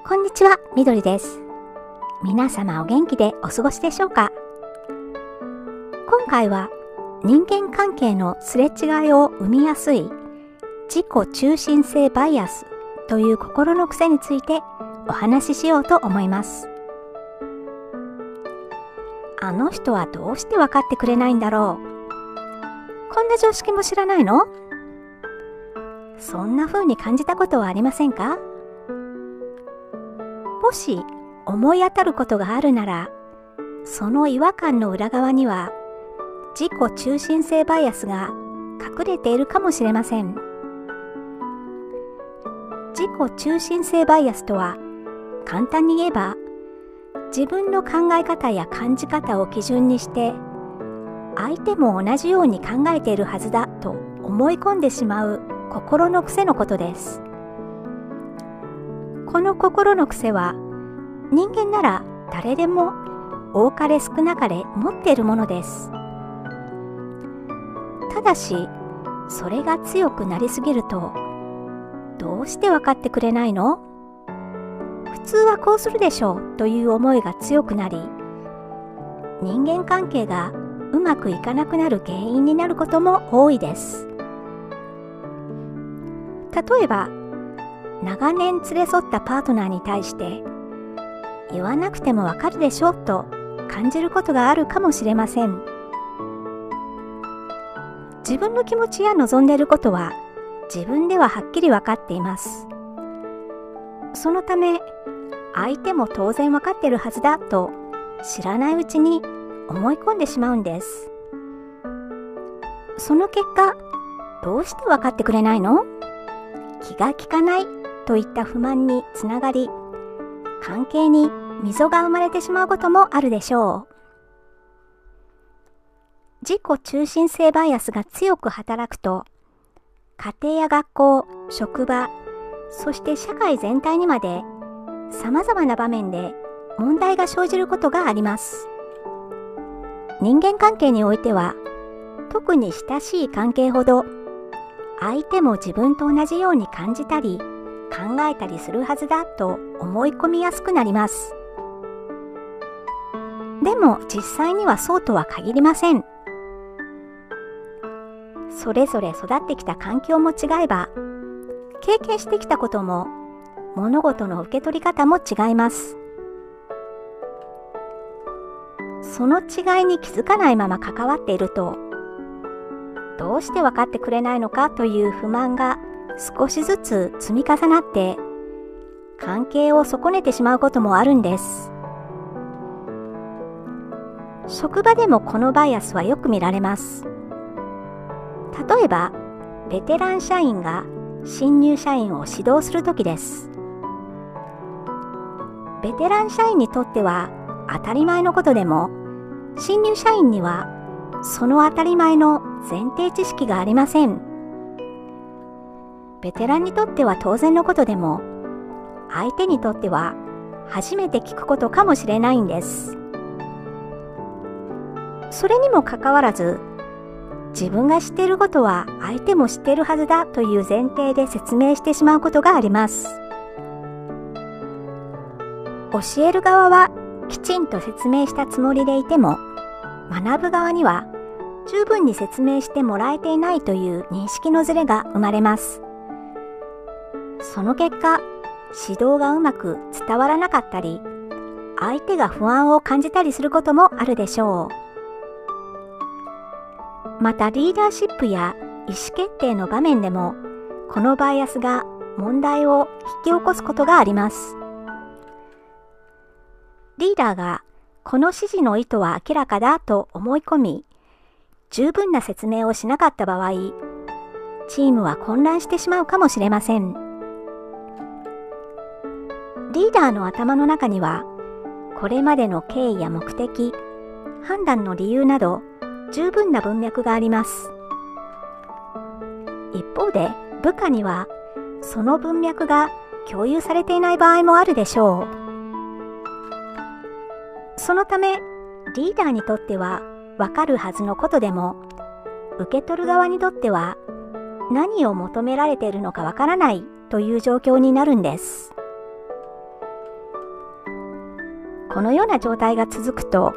こんにちは、みどりです。皆様お元気でお過ごしでしょうか？今回は人間関係のすれ違いを生みやすい自己中心性バイアスという心の癖についてお話ししようと思います。あの人はどうして分かってくれないんだろう。こんな常識も知らないの？そんな風に感じたことはありませんか？もし思い当たることがあるなら、その違和感の裏側には自己中心性バイアスが隠れているかもしれません。自己中心性バイアスとは、簡単に言えば自分の考え方や感じ方を基準にして相手も同じように考えているはずだと思い込んでしまう心の癖のことです。この心の癖は人間なら誰でも多かれ少なかれ持っているものです。ただしそれが強くなりすぎると、どうして分かってくれないの？普通はこうするでしょうという思いが強くなり、人間関係がうまくいかなくなる原因になることも多いです。例えば長年連れ添ったパートナーに対して言わなくてもわかるでしょと感じることがあるかもしれません。自分の気持ちや望んでいることは自分でははっきりわかっています。そのため相手も当然わかっているはずだと知らないうちに思い込んでしまうんです。その結果、どうしてわかってくれないの？気が利かないといった不満につながり、関係に溝が生まれてしまうこともあるでしょう。自己中心性バイアスが強く働くと、家庭や学校、職場、そして社会全体にまで様々な場面で問題が生じることがあります。人間関係においては、特に親しい関係ほど相手も自分と同じように感じたり考えたりするはずだと思い込みやすくなります。でも実際にはそうとは限りません。それぞれ育ってきた環境も違えば、経験してきたことも物事の受け取り方も違います。その違いに気づかないまま関わっていると、どうして分かってくれないのかという不満が少しずつ積み重なって関係を損ねてしまうこともあるんです。職場でもこのバイアスはよく見られます。例えばベテラン社員が新入社員を指導するときです。ベテラン社員にとっては当たり前のことでも、新入社員にはその当たり前の前提知識がありません。ベテランにとっては当然のことでも、相手にとっては初めて聞くことかもしれないんです。それにもかかわらず、自分が知っていることは相手も知っているはずだという前提で説明してしまうことがあります。教える側はきちんと説明したつもりでいても、学ぶ側には十分に説明してもらえていないという認識のズレが生まれます。その結果、指導がうまく伝わらなかったり、相手が不安を感じたりすることもあるでしょう。またリーダーシップや意思決定の場面でも、このバイアスが問題を引き起こすことがあります。リーダーがこの指示の意図は明らかだと思い込み、十分な説明をしなかった場合、チームは混乱してしまうかもしれません。リーダーの頭の中には、これまでの経緯や目的、判断の理由など、十分な文脈があります。一方で、部下には、その文脈が共有されていない場合もあるでしょう。そのため、リーダーにとっては分かるはずのことでも、受け取る側にとっては何を求められているのか分からないという状況になるんです。このような状態が続くと、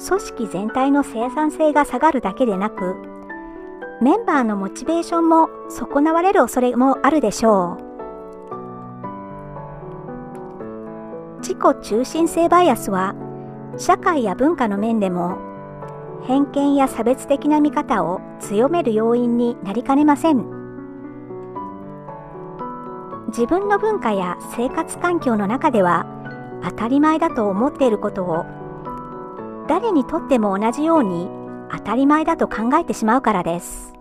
組織全体の生産性が下がるだけでなく、メンバーのモチベーションも損なわれる恐れもあるでしょう。自己中心性バイアスは、社会や文化の面でも、偏見や差別的な見方を強める要因になりかねません。自分の文化や生活環境の中では当たり前だと思っていることを誰にとっても同じように当たり前だと考えてしまうからです。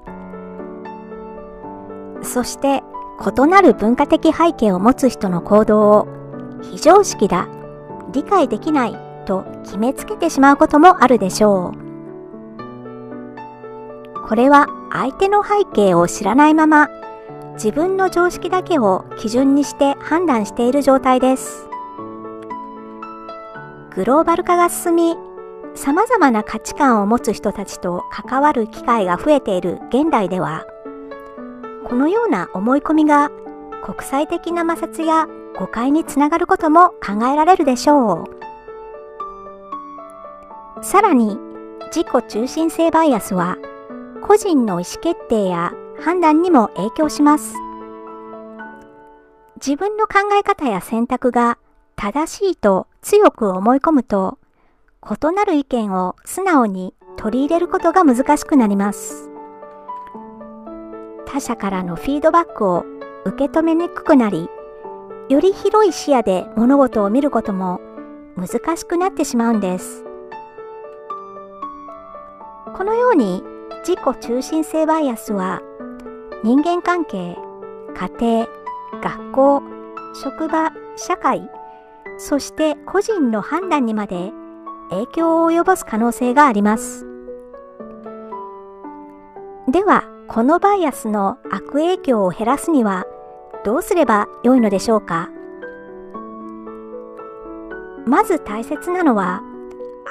そして異なる文化的背景を持つ人の行動を非常識だ、理解できないと決めつけてしまうこともあるでしょう。これは相手の背景を知らないまま自分の常識だけを基準にして判断している状態です。グローバル化が進み、様々な価値観を持つ人たちと関わる機会が増えている現代では、このような思い込みが国際的な摩擦や誤解につながることも考えられるでしょう。さらに、自己中心性バイアスは、個人の意思決定や判断にも影響します。自分の考え方や選択が正しいと強く思い込むと、異なる意見を素直に取り入れることが難しくなります。他者からのフィードバックを受け止めにくくなり、より広い視野で物事を見ることも難しくなってしまうんです。このように自己中心性バイアスは人間関係、家庭、学校、職場、社会、そして個人の判断にまで影響を及ぼす可能性があります。では、このバイアスの悪影響を減らすにはどうすればよいのでしょうか。まず大切なのは、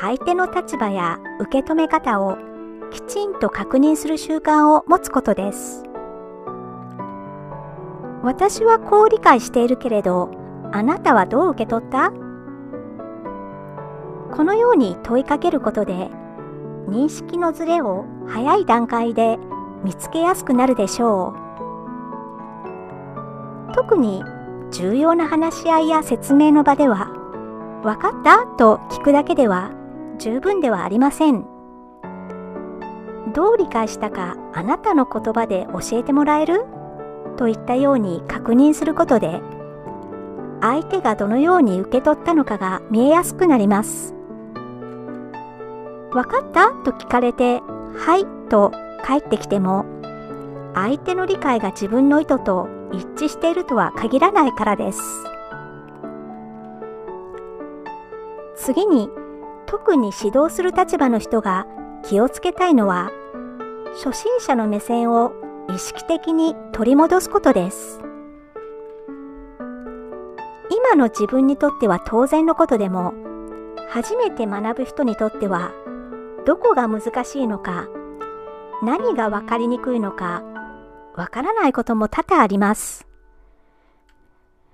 相手の立場や受け止め方をきちんと確認する習慣を持つことです。私はこう理解しているけれど、あなたはどう受け取った？このように問いかけることで、認識のズレを早い段階で見つけやすくなるでしょう。特に重要な話し合いや説明の場では、わかったと聞くだけでは十分ではありません。どう理解したかあなたの言葉で教えてもらえる？といったように確認することで、相手がどのように受け取ったのかが見えやすくなります。わかったと聞かれて、はいと返ってきても、相手の理解が自分の意図と一致しているとは限らないからです。次に、特に指導する立場の人が気をつけたいのは、初心者の目線を意識的に取り戻すことです。今の自分にとっては当然のことでも、初めて学ぶ人にとっては、どこが難しいのか、何が分かりにくいのか、分からないことも多々あります。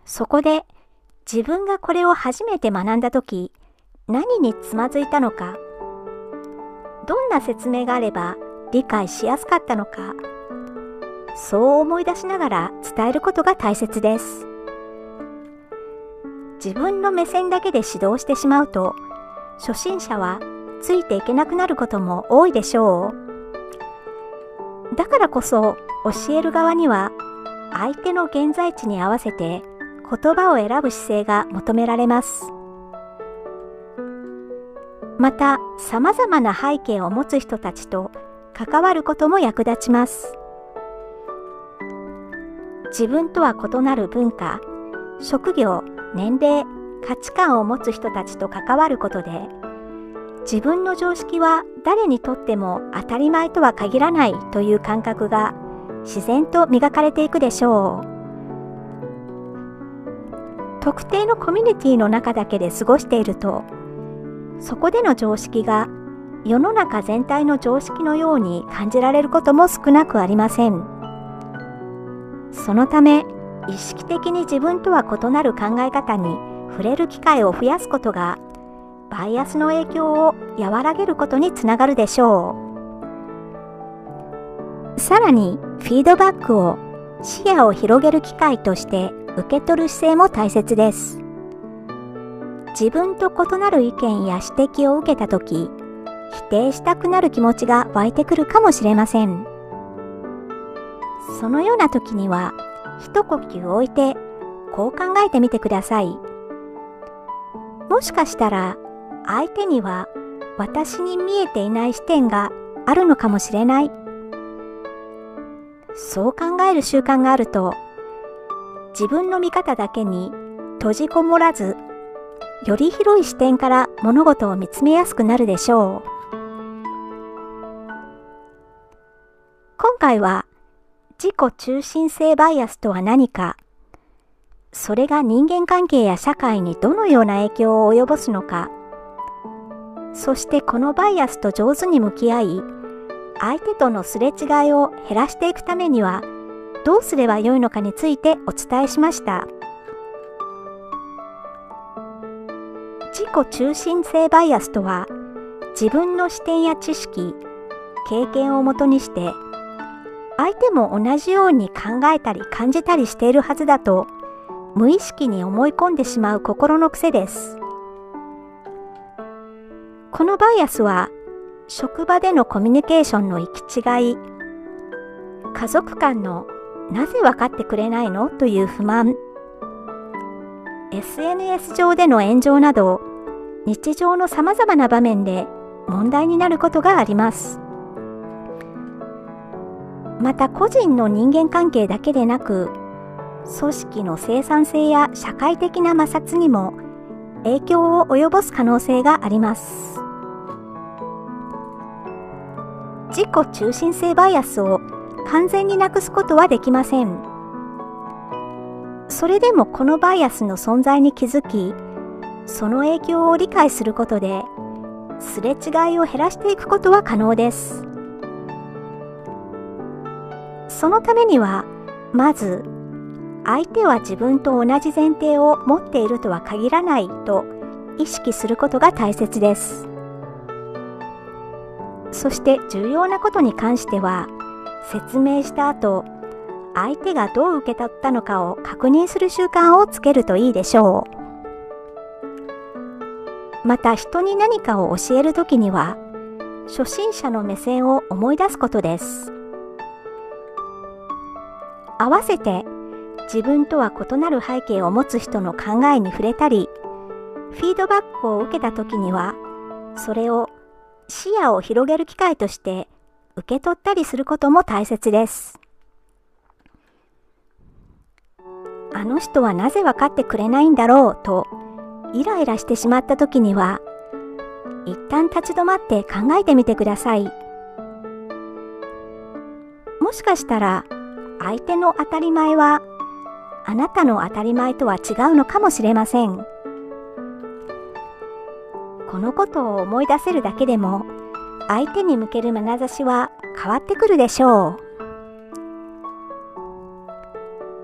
そこで、自分がこれを初めて学んだとき、何につまずいたのか、どんな説明があれば理解しやすかったのか、そう思い出しながら伝えることが大切です。自分の目線だけで指導してしまうと、初心者はついていけなくなることも多いでしょう。だからこそ教える側には相手の現在地に合わせて言葉を選ぶ姿勢が求められます。また、様々な背景を持つ人たちと関わることも役立ちます。自分とは異なる文化、職業、年齢、価値観を持つ人たちと関わることで、自分の常識は誰にとっても当たり前とは限らないという感覚が自然と磨かれていくでしょう。特定のコミュニティの中だけで過ごしていると、そこでの常識が世の中全体の常識のように感じられることも少なくありません。そのため、意識的に自分とは異なる考え方に触れる機会を増やすことがバイアスの影響を和らげることにつながるでしょう。さらに、フィードバックを視野を広げる機会として受け取る姿勢も大切です。自分と異なる意見や指摘を受けたとき、否定したくなる気持ちが湧いてくるかもしれません。そのようなときには、一呼吸置いて、こう考えてみてください。もしかしたら、相手には私に見えていない視点があるのかもしれない。そう考える習慣があると、自分の見方だけに閉じこもらず、より広い視点から物事を見つめやすくなるでしょう。今回は自己中心性バイアスとは何か、それが人間関係や社会にどのような影響を及ぼすのか、そしてこのバイアスと上手に向き合い、相手とのすれ違いを減らしていくためにはどうすればよいのかについてお伝えしました。自己中心性バイアスとは、自分の視点や知識、経験をもとにして、相手も同じように考えたり感じたりしているはずだと、無意識に思い込んでしまう心の癖です。このバイアスは、職場でのコミュニケーションの行き違い、家族間のなぜ分かってくれないのという不満、SNS 上での炎上など、日常のさまざまな場面で問題になることがあります。また個人の人間関係だけでなく、組織の生産性や社会的な摩擦にも影響を及ぼす可能性があります。自己中心性バイアスを完全になくすことはできません。それでもこのバイアスの存在に気づき、その影響を理解することで、すれ違いを減らしていくことは可能です。そのためには、まず、相手は自分と同じ前提を持っているとは限らないと意識することが大切です。そして重要なことに関しては、説明した後、相手がどう受け取ったのかを確認する習慣をつけるといいでしょう。また人に何かを教えるときには、初心者の目線を思い出すことです。合わせて、自分とは異なる背景を持つ人の考えに触れたり、フィードバックを受けたときには、それを視野を広げる機会として受け取ったりすることも大切です。あの人はなぜ分かってくれないんだろうとイライラしてしまったときには、一旦立ち止まって考えてみてください。もしかしたら相手の当たり前はあなたの当たり前とは違うのかもしれません。このことを思い出せるだけでも、相手に向ける眼差しは変わってくるでしょう。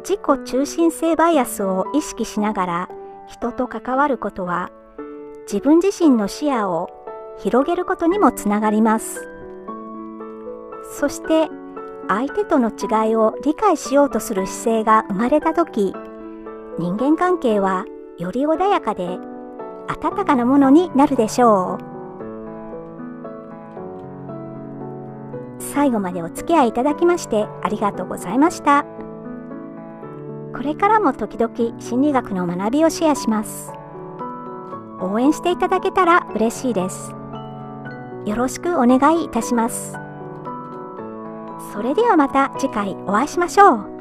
自己中心性バイアスを意識しながら人と関わることは、自分自身の視野を広げることにもつながります。そして、相手との違いを理解しようとする姿勢が生まれたとき、人間関係はより穏やかで温かなものになるでしょう。最後までお付き合いいただきましてありがとうございました。これからも時々心理学の学びをシェアします。応援していただけたら嬉しいです。よろしくお願いいたします。それではまた次回お会いしましょう。